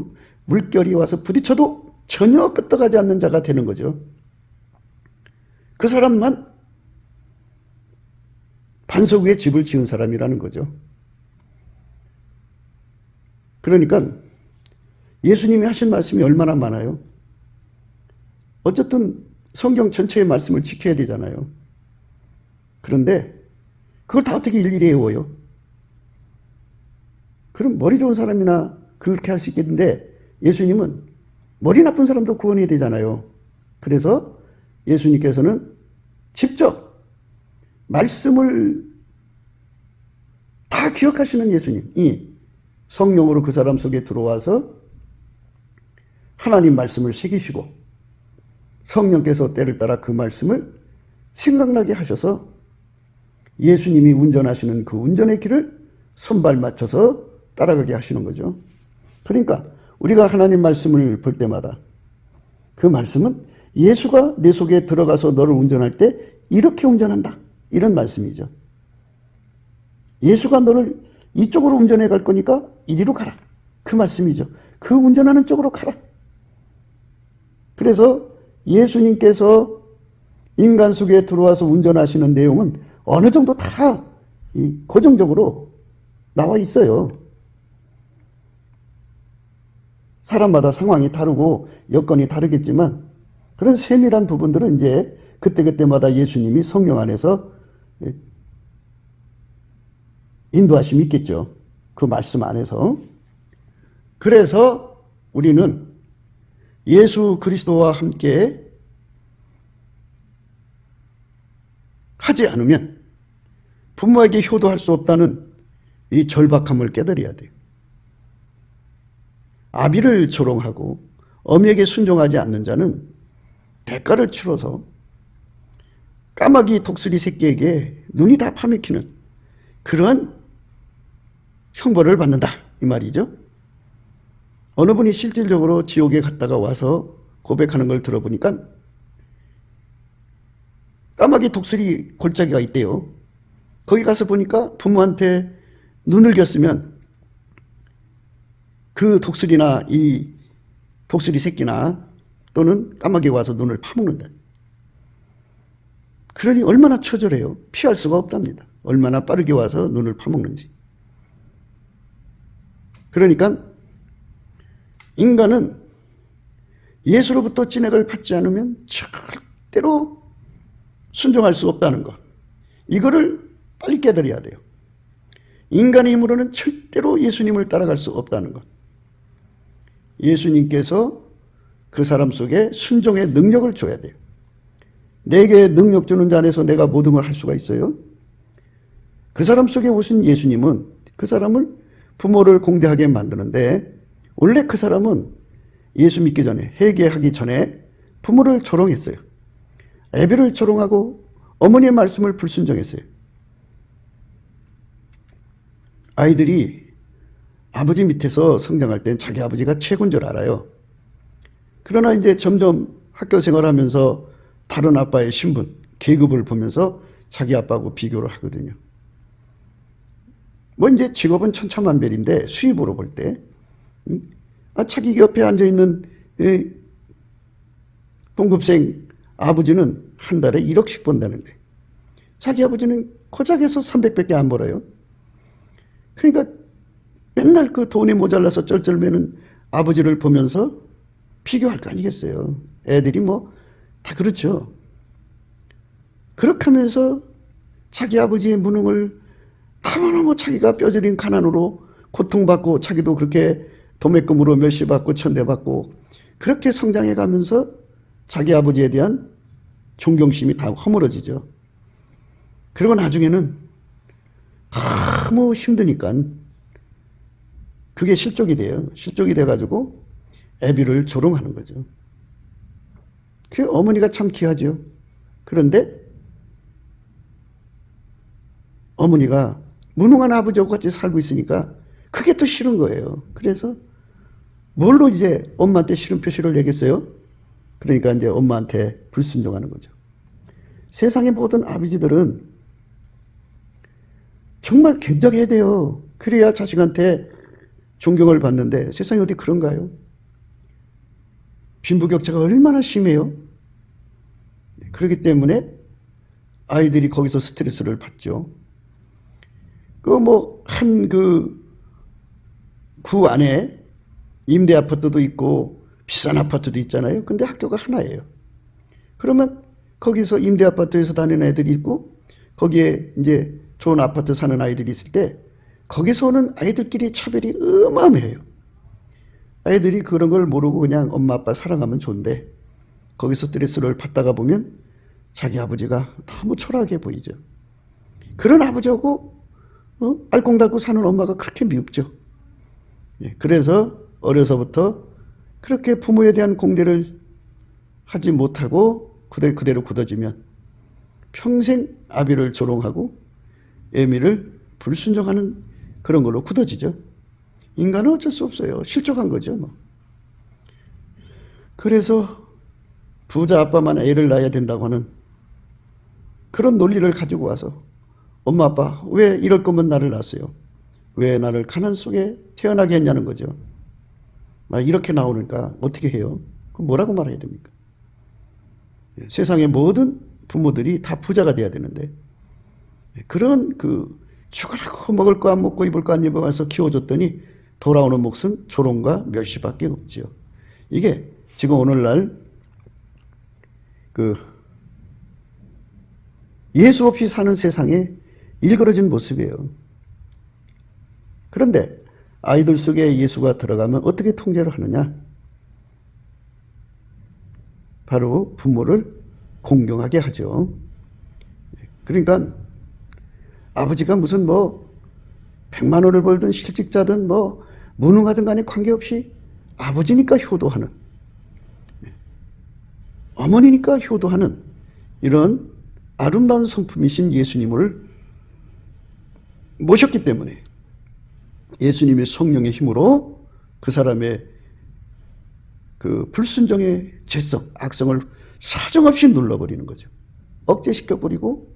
물결이 와서 부딪혀도 전혀 끄떡하지 않는 자가 되는 거죠. 그 사람만 반석 위에 집을 지은 사람이라는 거죠. 그러니까 예수님이 하신 말씀이 얼마나 많아요. 어쨌든 성경 전체의 말씀을 지켜야 되잖아요. 그런데 그걸 다 어떻게 일일이 외워요? 그럼 머리 좋은 사람이나 그렇게 할 수 있겠는데 예수님은 머리 나쁜 사람도 구원해야 되잖아요. 그래서 예수님께서는 직접 말씀을 다 기억하시는 예수님이 성령으로 그 사람 속에 들어와서 하나님 말씀을 새기시고 성령께서 때를 따라 그 말씀을 생각나게 하셔서 예수님이 운전하시는 그 운전의 길을 손발 맞춰서 따라가게 하시는 거죠. 그러니까 우리가 하나님 말씀을 볼 때마다 그 말씀은 예수가 내 속에 들어가서 너를 운전할 때 이렇게 운전한다. 이런 말씀이죠. 예수가 너를 이쪽으로 운전해 갈 거니까 이리로 가라. 그 말씀이죠. 그 운전하는 쪽으로 가라. 그래서 예수님께서 인간 속에 들어와서 운전하시는 내용은 어느 정도 다 고정적으로 나와 있어요. 사람마다 상황이 다르고 여건이 다르겠지만 그런 세밀한 부분들은 이제 그때그때마다 예수님이 성령 안에서 인도하심이 있겠죠. 그 말씀 안에서. 그래서 우리는 예수 그리스도와 함께 하지 않으면 부모에게 효도할 수 없다는 이 절박함을 깨달아야 돼요. 아비를 조롱하고 어미에게 순종하지 않는 자는 대가를 치러서 까마귀 독수리 새끼에게 눈이 다 파맥히는 그런 형벌을 받는다 이 말이죠. 어느 분이 실질적으로 지옥에 갔다가 와서 고백하는 걸 들어보니까 까마귀 독수리 골짜기가 있대요. 거기 가서 보니까 부모한테 눈을 겼으면 그 독수리나 이 독수리 새끼나 또는 까마귀가 와서 눈을 파먹는다. 그러니 얼마나 처절해요. 피할 수가 없답니다. 얼마나 빠르게 와서 눈을 파먹는지. 그러니까 인간은 예수로부터 진액을 받지 않으면 절대로 순종할 수 없다는 것. 이거를 빨리 깨달아야 돼요. 인간의 힘으로는 절대로 예수님을 따라갈 수 없다는 것. 예수님께서 그 사람 속에 순종의 능력을 줘야 돼요. 내게 능력 주는 자 안에서 내가 모든 걸 할 수가 있어요. 그 사람 속에 오신 예수님은 그 사람을 부모를 공대하게 만드는데 원래 그 사람은 예수 믿기 전에 회개하기 전에 부모를 조롱했어요. 애비를 조롱하고 어머니의 말씀을 불순종했어요. 아이들이 아버지 밑에서 성장할 땐 자기 아버지가 최고인 줄 알아요. 그러나 이제 점점 학교 생활하면서 다른 아빠의 신분, 계급을 보면서 자기 아빠하고 비교를 하거든요. 뭐 이제 직업은 천차만별인데 수입으로 볼 때, 자기 옆에 앉아있는 동급생 아버지는 한 달에 1억씩 번다는데 자기 아버지는 고작해서 300밖에 안 벌어요. 그러니까 맨날 그 돈이 모자라서 쩔쩔매는 아버지를 보면서 비교할 거 아니겠어요. 애들이 뭐 다 그렇죠. 그렇게 하면서 자기 아버지의 무능을 너무너무 자기가 뼈저린 가난으로 고통받고 자기도 그렇게 도매금으로 몇시 받고 천대 받고 그렇게 성장해 가면서 자기 아버지에 대한 존경심이 다 허물어지죠. 그리고 나중에는 너무 힘드니까 그게 실족이 돼요. 실족이 돼가지고 애비를 조롱하는 거죠. 그 어머니가 참 귀하죠. 그런데 어머니가 무능한 아버지하고 같이 살고 있으니까 그게 또 싫은 거예요. 그래서 뭘로 이제 엄마한테 싫은 표시를 내겠어요? 그러니까 이제 엄마한테 불순종하는 거죠. 세상의 모든 아버지들은 정말 견적해야 돼요. 그래야 자식한테 존경을 받는데 세상이 어디 그런가요? 빈부격차가 얼마나 심해요? 그렇기 때문에 아이들이 거기서 스트레스를 받죠. 구 안에 임대 아파트도 있고 비싼 아파트도 있잖아요. 근데 학교가 하나예요. 그러면 거기서 임대 아파트에서 다니는 애들이 있고 거기에 이제 좋은 아파트 사는 아이들이 있을 때 거기서 오는 아이들끼리 차별이 어마어마해요. 아이들이 그런 걸 모르고 그냥 엄마 아빠 사랑하면 좋은데 거기서 스트레스를 받다가 보면 자기 아버지가 너무 초라하게 보이죠. 그런 아버지하고 알콩달콩 사는 엄마가 그렇게 미흡죠. 그래서 어려서부터 그렇게 부모에 대한 공대를 하지 못하고 그대로 굳어지면 평생 아비를 조롱하고 애미를 불순종하는 그런 걸로 굳어지죠. 인간은 어쩔 수 없어요. 실족한 거죠. 뭐. 그래서 부자 아빠만 애를 낳아야 된다고 하는 그런 논리를 가지고 와서 엄마 아빠 왜 이럴 거면 나를 낳았어요? 왜 나를 가난 속에 태어나게 했냐는 거죠. 막 이렇게 나오니까 어떻게 해요? 그럼 뭐라고 말해야 됩니까? 세상의 모든 부모들이 다 부자가 돼야 되는데 그런 죽으라고 먹을 거 안 먹고 입을 거 안 입어가서 키워줬더니 돌아오는 몫은 조롱과 멸시밖에 없지요. 이게 지금 오늘날 예수 없이 사는 세상에 일그러진 모습이에요. 그런데 아이들 속에 예수가 들어가면 어떻게 통제를 하느냐? 바로 부모를 공경하게 하죠. 그러니까 아버지가 무슨 100만 원을 벌든 실직자든 무능하든 간에 관계없이 아버지니까 효도하는, 어머니니까 효도하는 이런 아름다운 성품이신 예수님을 모셨기 때문에 예수님의 성령의 힘으로 그 사람의 불순종의 죄성, 악성을 사정없이 눌러버리는 거죠. 억제시켜버리고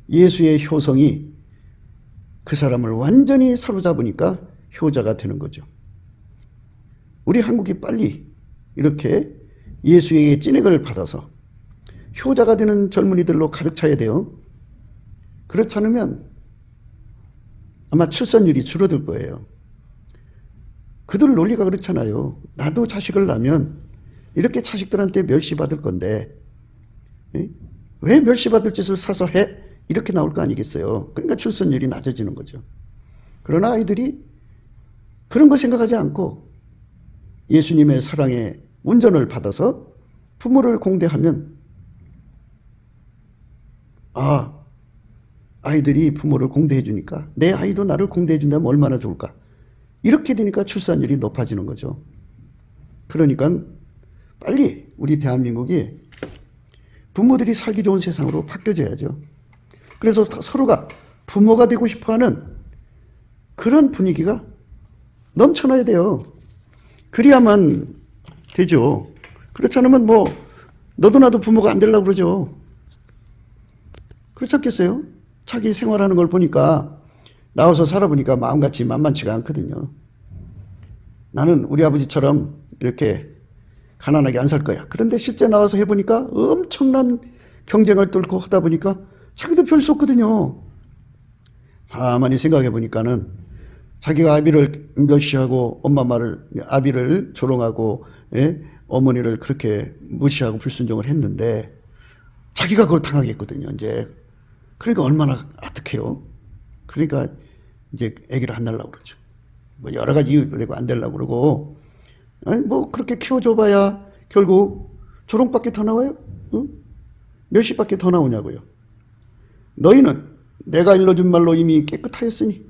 예수의 효성이 그 사람을 완전히 사로잡으니까 효자가 되는 거죠. 우리 한국이 빨리 이렇게 예수의 찐액을 받아서 효자가 되는 젊은이들로 가득 차야 돼요. 그렇지 않으면 아마 출산율이 줄어들 거예요. 그들 논리가 그렇잖아요. 나도 자식을 낳으면 이렇게 자식들한테 멸시받을 건데 왜 멸시받을 짓을 사서 해? 이렇게 나올 거 아니겠어요. 그러니까 출산율이 낮아지는 거죠. 그러나 아이들이 그런 거 생각하지 않고 예수님의 사랑의 운전을 받아서 부모를 공대하면 아이들이 부모를 공대해 주니까 내 아이도 나를 공대해 준다면 얼마나 좋을까. 이렇게 되니까 출산율이 높아지는 거죠. 그러니까 빨리 우리 대한민국이 부모들이 살기 좋은 세상으로 바뀌어져야죠. 그래서 서로가 부모가 되고 싶어하는 그런 분위기가 넘쳐나야 돼요. 그래야만 되죠. 그렇지 않으면 너도 나도 부모가 안 되려고 그러죠. 그렇지 않겠어요? 자기 생활하는 걸 보니까 나와서 살아보니까 마음같이 만만치가 않거든요. 나는 우리 아버지처럼 이렇게 가난하게 안 살 거야. 그런데 실제 나와서 해보니까 엄청난 경쟁을 뚫고 하다 보니까 자기도 별 수 없거든요. 가만히 생각해 보니까는 자기가 아비를 멸시하고 엄마 말을 아비를 조롱하고 어머니를 그렇게 무시하고 불순종을 했는데 자기가 그걸 당하겠거든요. 이제 그러니까 얼마나 아득해요. 그러니까 이제 아기를 안 낳으려고 그러죠. 여러 가지 이유가 되고 안 되려고 그러고 그렇게 키워줘봐야 결국 조롱밖에 더 나와요? 응? 멸시밖에 더 나오냐고요. 너희는 내가 일러준 말로 이미 깨끗하였으니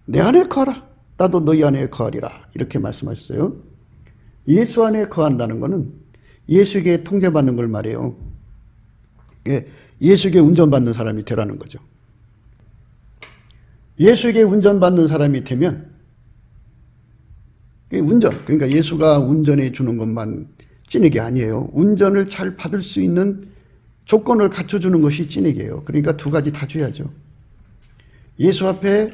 내 안에 거하라. 나도 너희 안에 거하리라. 이렇게 말씀하셨어요. 예수 안에 거한다는 것은 예수에게 통제받는 걸 말해요. 예수에게 운전받는 사람이 되라는 거죠. 예수에게 운전받는 사람이 되면 그러니까 예수가 운전해 주는 것만 찐액이 아니에요. 운전을 잘 받을 수 있는 조건을 갖춰주는 것이 찐액이에요. 그러니까 두 가지 다 줘야죠. 예수 앞에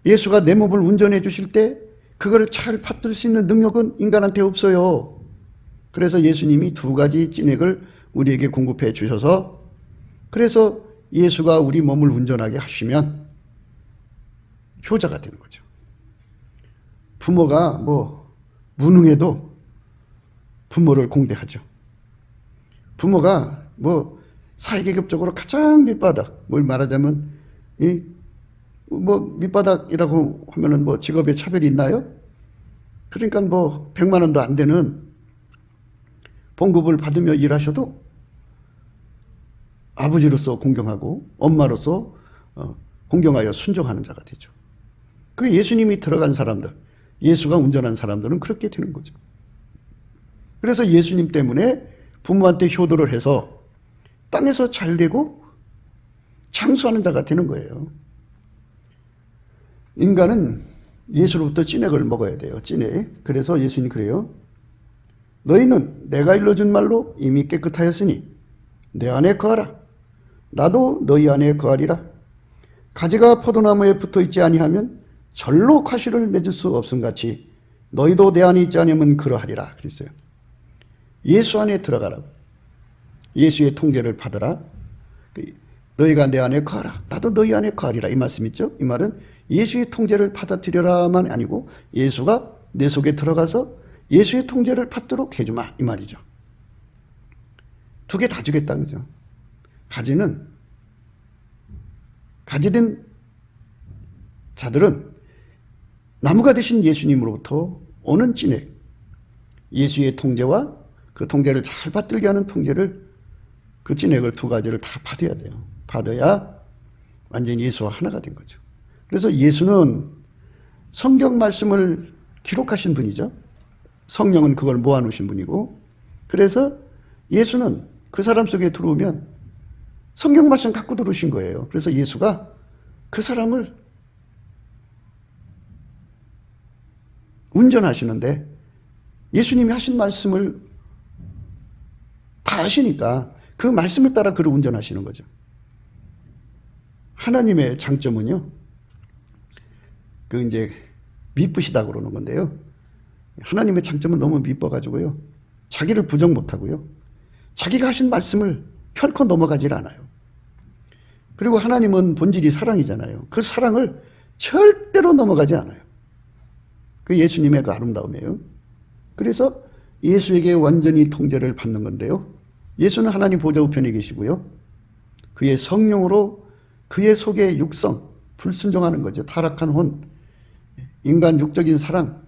예수가 내 몸을 운전해 주실 때 그거를 잘 받들 수 있는 능력은 인간한테 없어요. 그래서 예수님이 두 가지 찐액을 우리에게 공급해 주셔서, 그래서 예수가 우리 몸을 운전하게 하시면 효자가 되는 거죠. 부모가 무능해도 부모를 공대하죠. 부모가 사회계급적으로 가장 밑바닥, 뭘 말하자면 밑바닥이라고 하면은 직업에 차별이 있나요? 그러니까 100만 원도 안 되는 봉급을 받으며 일하셔도 아버지로서 공경하고 엄마로서 공경하여 순종하는 자가 되죠. 그 예수님이 들어간 사람들, 예수가 운전한 사람들은 그렇게 되는 거죠. 그래서 예수님 때문에 부모한테 효도를 해서 땅에서 잘 되고 장수하는 자가 되는 거예요. 인간은 예수로부터 찐액을 먹어야 돼요. 찐액. 그래서 예수님 그래요. 너희는 내가 일러준 말로 이미 깨끗하였으니 내 안에 거하라. 나도 너희 안에 거하리라. 가지가 포도나무에 붙어 있지 아니하면 절로 과실을 맺을 수 없음같이 너희도 내 안에 있지 않으면 그러하리라 그랬어요. 예수 안에 들어가라고. 예수의 통제를 받으라. 너희가 내 안에 거하라. 나도 너희 안에 거하리라. 이 말씀 있죠? 이 말은 예수의 통제를 받아들여라만 아니고 예수가 내 속에 들어가서 예수의 통제를 받도록 해주마. 이 말이죠. 두 개 다 주겠다. 그죠? 가지된 자들은 나무가 되신 예수님으로부터 오는 찐액, 예수의 통제와 그 통제를 잘 받들게 하는 통제를, 그 찐액을 두 가지를 다 받아야 돼요. 받아야 완전히 예수와 하나가 된 거죠. 그래서 예수는 성경 말씀을 기록하신 분이죠. 성령은 그걸 모아놓으신 분이고, 그래서 예수는 그 사람 속에 들어오면 성경 말씀 갖고 들어오신 거예요. 그래서 예수가 그 사람을 운전하시는데 예수님이 하신 말씀을 다 아시니까 그 말씀을 따라 그를 운전하시는 거죠. 하나님의 장점은요, 미쁘시다 그러는 건데요. 하나님의 장점은 너무 미뻐가지고요. 자기를 부정 못하고요. 자기가 하신 말씀을 결코 넘어가질 않아요. 그리고 하나님은 본질이 사랑이잖아요. 그 사랑을 절대로 넘어가지 않아요. 그 예수님의 그 아름다움이에요. 그래서 예수에게 완전히 통제를 받는 건데요. 예수는 하나님 보좌 우편에 계시고요. 그의 성령으로 그의 속에 육성, 불순종하는 거죠. 타락한 혼, 인간 육적인 사랑,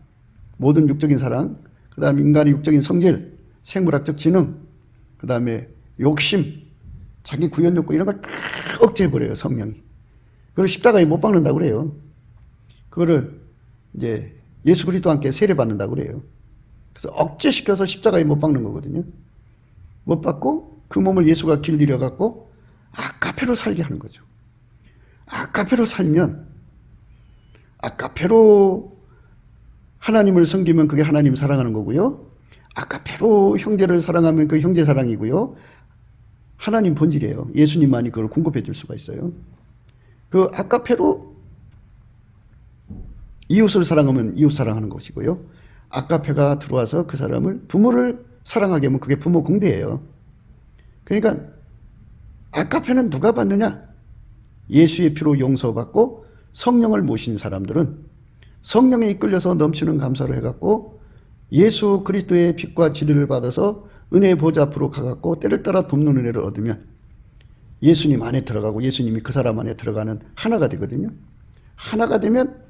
모든 육적인 사랑, 그 다음에 인간의 육적인 성질, 생물학적 지능, 그 다음에 욕심, 자기 구현 욕구 이런 걸 다 억제해버려요, 성령이. 그걸 십자가에 못 박는다고 그래요. 그거를 예수 그리스도와 함께 세례받는다고 그래요. 그래서 억제시켜서 십자가에 못 박는 거거든요. 못 박고 그 몸을 예수가 길들여 갖고 아까페로 살게 하는 거죠. 아까페로 살면, 아까페로 하나님을 섬기면 그게 하나님 사랑하는 거고요. 아까페로 형제를 사랑하면 그 형제 사랑이고요. 하나님 본질이에요. 예수님만이 그걸 공급해 줄 수가 있어요. 그 아까페로 이웃을 사랑하면 이웃 사랑하는 것이고요. 아까페가 들어와서 그 사람을, 부모를 사랑하게 하면 그게 부모 공대예요. 그러니까 아까페는 누가 받느냐? 예수의 피로 용서받고 성령을 모신 사람들은 성령에 이끌려서 넘치는 감사를 해갖고 예수 그리스도의 빛과 진리를 받아서 은혜의 보좌 앞으로 가갖고 때를 따라 돕는 은혜를 얻으면 예수님 안에 들어가고 예수님이 그 사람 안에 들어가는 하나가 되거든요. 하나가 되면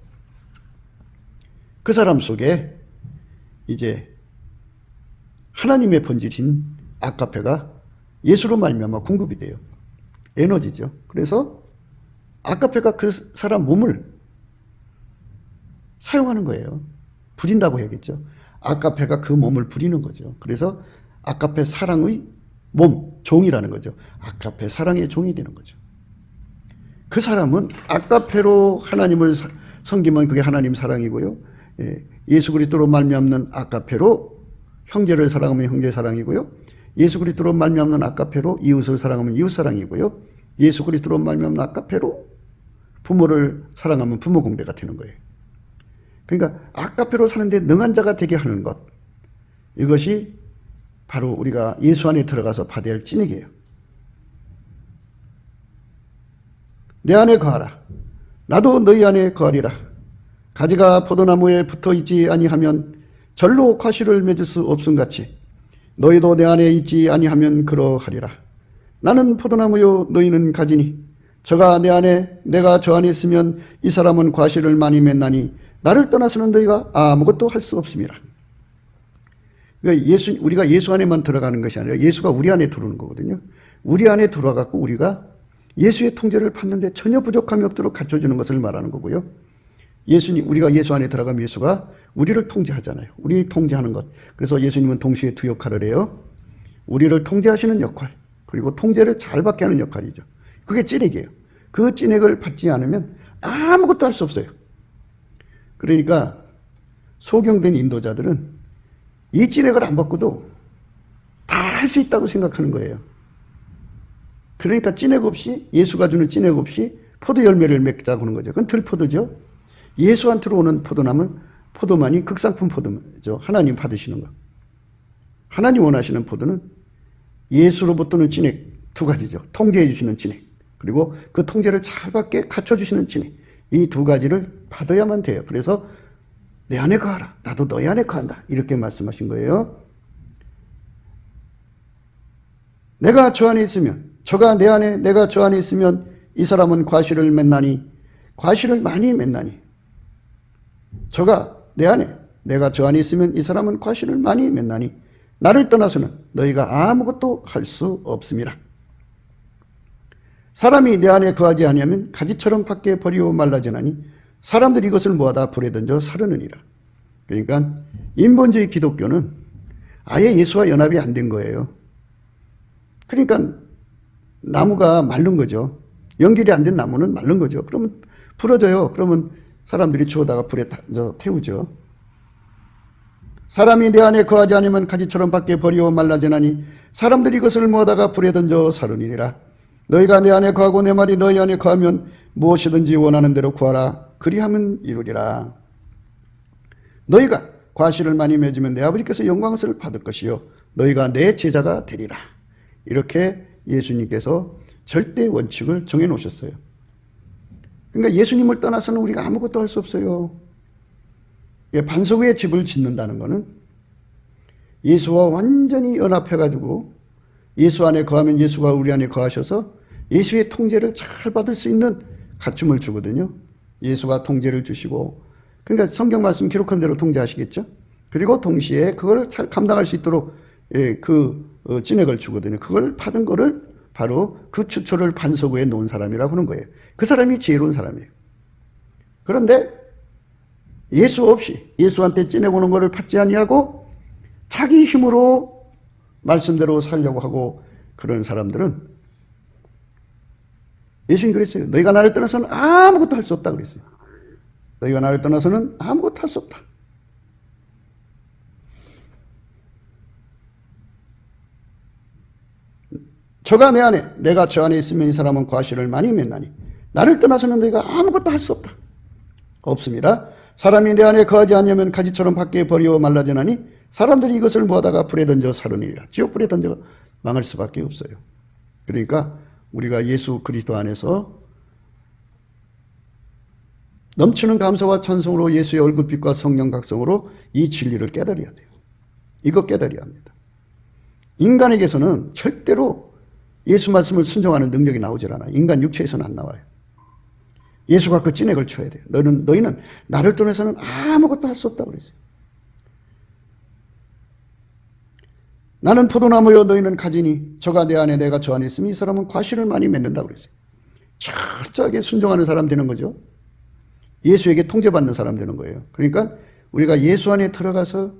그 사람 속에 하나님의 본질인 아까페가 예수로 말미암아 공급이 돼요. 에너지죠. 그래서 아까페가 그 사람 몸을 사용하는 거예요. 부린다고 해야겠죠. 아까페가 그 몸을 부리는 거죠. 그래서 아까페 사랑의 몸, 종이라는 거죠. 아까페 사랑의 종이 되는 거죠. 그 사람은 아까페로 하나님을 섬기면 그게 하나님 사랑이고요. 예수 그리스도로 말미암는 아가페로 형제를 사랑하면 형제 사랑이고요. 예수 그리스도로 말미암는 아가페로 이웃을 사랑하면 이웃 사랑이고요. 예수 그리스도로 말미암는 아가페로 부모를 사랑하면 부모 공배가 되는 거예요. 그러니까 아가페로 사는데 능한 자가 되게 하는 것, 이것이 바로 우리가 예수 안에 들어가서 받아야 할 찐익이에요. 내 안에 거하라. 나도 너희 안에 거하리라. 가지가 포도나무에 붙어있지 아니하면 절로 과실을 맺을 수 없음같이 너희도 내 안에 있지 아니하면 그러하리라. 나는 포도나무요 너희는 가지니 저가 내 안에 내가 저 안에 있으면 이 사람은 과실을 많이 맺나니 나를 떠나서는 너희가 아무것도 할 수 없음이라. 그러니까 우리가 예수 안에만 들어가는 것이 아니라 예수가 우리 안에 들어오는 거거든요. 우리 안에 들어와갖고 우리가 예수의 통제를 받는데 전혀 부족함이 없도록 갖춰주는 것을 말하는 거고요. 우리가 예수 안에 들어가면 예수가 우리를 통제하잖아요. 우리 통제하는 것. 그래서 예수님은 동시에 두 역할을 해요. 우리를 통제하시는 역할, 그리고 통제를 잘 받게 하는 역할이죠. 그게 찐액이에요. 그 찐액을 받지 않으면 아무것도 할 수 없어요. 그러니까 소경된 인도자들은 이 찐액을 안 받고도 다 할 수 있다고 생각하는 거예요. 그러니까 찐액 없이, 예수가 주는 찐액 없이 포도 열매를 맺자고 하는 거죠. 그건 들포도죠. 예수한테로 오는 포도만이 극상품 포도죠. 하나님 받으시는 거. 하나님 원하시는 포도는 예수로부터는 찐액 두 가지죠. 통제해 주시는 찐액, 그리고 그 통제를 잘 받게 갖춰주시는 찐액. 이 두 가지를 받아야만 돼요. 그래서 내 안에 거하라. 나도 너희 안에 거한다. 이렇게 말씀하신 거예요. 내가 저 안에 있으면, 저가 내 안에, 내가 저 안에 있으면 이 사람은 과실을 맺나니, 과실을 많이 맺나니. 저가 내 안에, 내가 저 안에 있으면 이 사람은 과실을 많이 맺나니 나를 떠나서는 너희가 아무것도 할 수 없음이라. 사람이 내 안에 거하지 아니하면 가지처럼 밖에 버리고 말라지나니 사람들이 이것을 모아다 불에 던져 사르느니라. 그러니까 인본주의 기독교는 아예 예수와 연합이 안 된 거예요. 그러니까 나무가 마른 거죠. 연결이 안 된 나무는 마른 거죠. 그러면 부러져요. 그러면 사람들이 주워다가 불에 태우죠. 사람이 내 안에 거하지 않으면 가지처럼 밖에 버리고 말라지나니 사람들이 이것을 모아다가 불에 던져 사르니라. 너희가 내 안에 거하고 내 말이 너희 안에 거하면 무엇이든지 원하는 대로 구하라. 그리하면 이루리라. 너희가 과실을 많이 맺으면 내 아버지께서 영광을 받을 것이요 너희가 내 제자가 되리라. 이렇게 예수님께서 절대 원칙을 정해 놓으셨어요. 그러니까 예수님을 떠나서는 우리가 아무것도 할 수 없어요. 반석 위에 집을 짓는다는 것은 예수와 완전히 연합해가지고 예수 안에 거하면 예수가 우리 안에 거하셔서 예수의 통제를 잘 받을 수 있는 갖춤을 주거든요. 예수가 통제를 주시고, 그러니까 성경 말씀 기록한 대로 통제하시겠죠. 그리고 동시에 그걸 잘 감당할 수 있도록 찐액을 주거든요. 그걸 받은 거를 바로 그 추초를 반석 위에 놓은 사람이라고 하는 거예요. 그 사람이 지혜로운 사람이에요. 그런데 예수 없이 예수한테 찐액 오는 거를 받지 아니하고 자기 힘으로 말씀대로 살려고 하고 그런 사람들은 예수님 그랬어요. 너희가 나를 떠나서는 아무것도 할 수 없다 그랬어요. 너희가 나를 떠나서는 아무것도 할 수 없다. 저가 내 안에, 내가 저 안에 있으면 이 사람은 과실을 많이 맺나니 나를 떠나서는 너희가 아무것도 할 수 없다. 없습니다. 사람이 내 안에 거하지 않으면 가지처럼 밖에 버리고 말라지나니 사람들이 이것을 모아다가 불에 던져 사르니라. 지옥불에 던져 망할 수밖에 없어요. 그러니까 우리가 예수 그리스도 안에서 넘치는 감사와 찬송으로 예수의 얼굴빛과 성령 각성으로 이 진리를 깨달아야 돼요. 이거 깨달아야 합니다. 인간에게서는 절대로 예수 말씀을 순종하는 능력이 나오질 않아요. 인간 육체에서는 안 나와요. 예수가 그 찐액을 쳐야 돼요. 너희는 나를 떠나서는 아무것도 할 수 없다고 그랬어요. 나는 포도나무여 너희는 가지니 저가 내 안에 내가 저 안에 있으면 이 사람은 과실을 많이 맺는다고 그랬어요. 철저하게 순종하는 사람 되는 거죠. 예수에게 통제받는 사람 되는 거예요. 그러니까 우리가 예수 안에 들어가서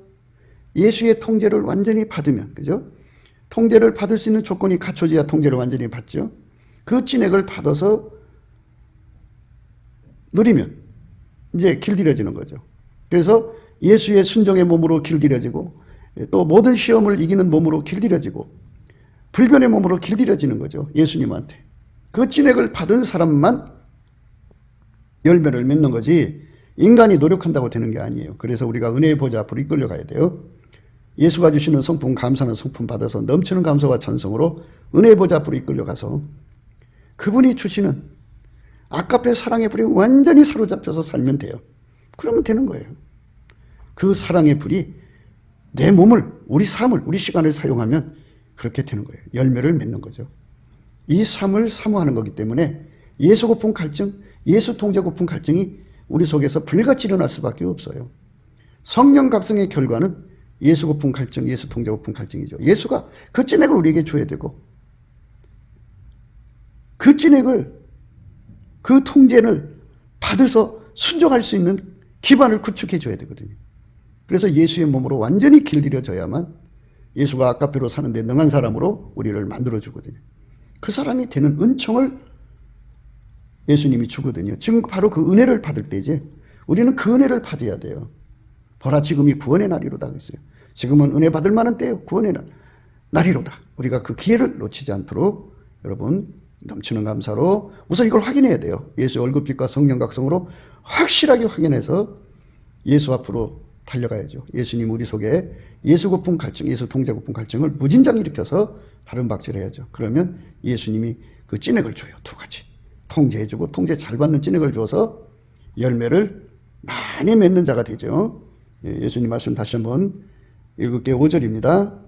예수의 통제를 완전히 받으면, 그죠? 통제를 받을 수 있는 조건이 갖춰져야 통제를 완전히 받죠. 그 찐액을 받아서 누리면 이제 길들여지는 거죠. 그래서 예수의 순종의 몸으로 길들여지고 또 모든 시험을 이기는 몸으로 길들여지고 불변의 몸으로 길들여지는 거죠. 예수님한테. 그 찐액을 받은 사람만 열매를 맺는 거지 인간이 노력한다고 되는 게 아니에요. 그래서 우리가 은혜의 보좌 앞으로 이끌려 가야 돼요. 예수가 주시는 성품, 감사하는 성품 받아서 넘치는 감사와 찬송으로 은혜의 보좌 앞으로 이끌려 가서 그분이 주시는 아까페 사랑의 불이 완전히 사로잡혀서 살면 돼요. 그러면 되는 거예요. 그 사랑의 불이 내 몸을, 우리 삶을, 우리 시간을 사용하면 그렇게 되는 거예요. 열매를 맺는 거죠. 이 삶을 사모하는 거기 때문에 예수 고품 갈증, 예수 통제 고품 갈증이 우리 속에서 불같이 일어날 수밖에 없어요. 성령 각성의 결과는 예수 고품 갈증, 예수 통제 고품 갈증이죠. 예수가 그 찐액을 우리에게 줘야 되고 그 찐액을, 그 통제를 받아서 순종할 수 있는 기반을 구축해 줘야 되거든요. 그래서 예수의 몸으로 완전히 길들여져야만 예수가 아까페로 사는데 능한 사람으로 우리를 만들어 주거든요. 그 사람이 되는 은총을 예수님이 주거든요. 지금 바로 그 은혜를 받을 때이지 우리는 그 은혜를 받아야 돼요. 보라 지금이 구원의 날이로다 그랬어요. 지금은 은혜 받을 만한 때요. 구원의 날이로다. 우리가 그 기회를 놓치지 않도록 여러분 넘치는 감사로 우선 이걸 확인해야 돼요. 예수의 얼굴빛과 성령 각성으로 확실하게 확인해서 예수 앞으로 달려가야죠. 예수님 우리 속에 예수 고품 갈증, 예수 통제 고품 갈증을 무진장 일으켜서 다른 박질해야죠. 그러면 예수님이 그 찐액을 줘요. 두 가지. 통제해주고 통제 잘 받는 찐액을 줘서 열매를 많이 맺는 자가 되죠. 예수님 말씀 다시 한번 읽을게요. 5절입니다.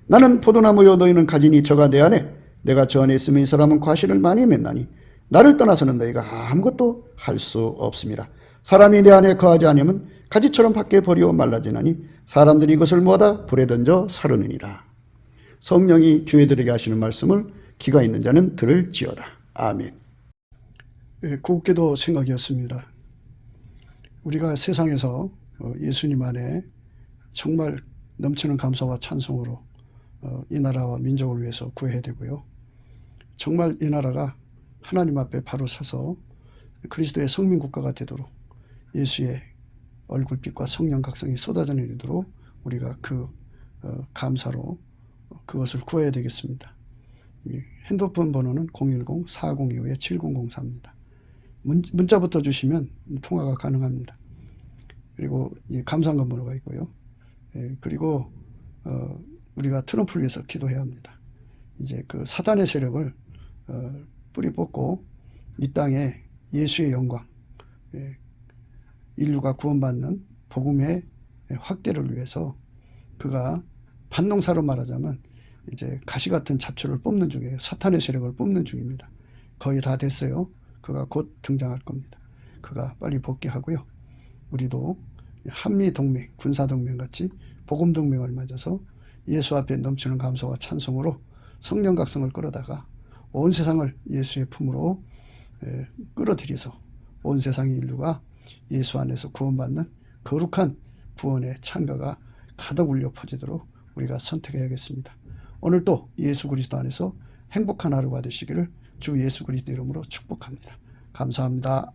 나는 포도나무요 너희는 가지니 저가 내 안에 내가 저 안에 있으면 이 사람은 과실을 많이 맺나니 나를 떠나서는 너희가 아무것도 할 수 없습니다. 사람이 내 안에 거하지 않으면 가지처럼 밖에 버리고 말라지나니 사람들이 이것을 모아다 불에 던져 사르느니라. 성령이 교회들에게 하시는 말씀을 귀가 있는 자는 들을지어다. 아멘. 곱게도 생각이었습니다. 우리가 세상에서 예수님 안에 정말 넘치는 감사와 찬송으로 이 나라와 민족을 위해서 구해야 되고요. 정말 이 나라가 하나님 앞에 바로 서서 그리스도의 성민국가가 되도록 예수의 얼굴빛과 성령 각성이 쏟아져 내리도록 우리가 그 감사로 그것을 구해야 되겠습니다. 핸드폰 번호는 010-4025-7004입니다. 문자부터 주시면 통화가 가능합니다. 그리고 이 감사한금 번호가 있고요. 그리고 우리가 트럼프를 위해서 기도해야 합니다. 이제 그 사단의 세력을 뿌리 뽑고 이 땅에 예수의 영광, 인류가 구원받는 복음의 확대를 위해서 그가 반농사로 말하자면 이제 가시 같은 잡초를 뽑는 중이에요. 사탄의 세력을 뽑는 중입니다. 거의 다 됐어요. 그가 곧 등장할 겁니다. 그가 빨리 복귀하고요. 우리도 한미동맹, 군사동맹 같이 복음동맹을 맺어서 예수 앞에 넘치는 감사와 찬송으로 성령 각성을 끌어다가 온 세상을 예수의 품으로 끌어들여서 온 세상의 인류가 예수 안에서 구원받는 거룩한 구원의 찬가가 가득 울려 퍼지도록 우리가 선택해야겠습니다. 오늘도 예수 그리스도 안에서 행복한 하루가 되시기를 주 예수 그리스도 이름으로 축복합니다. 감사합니다.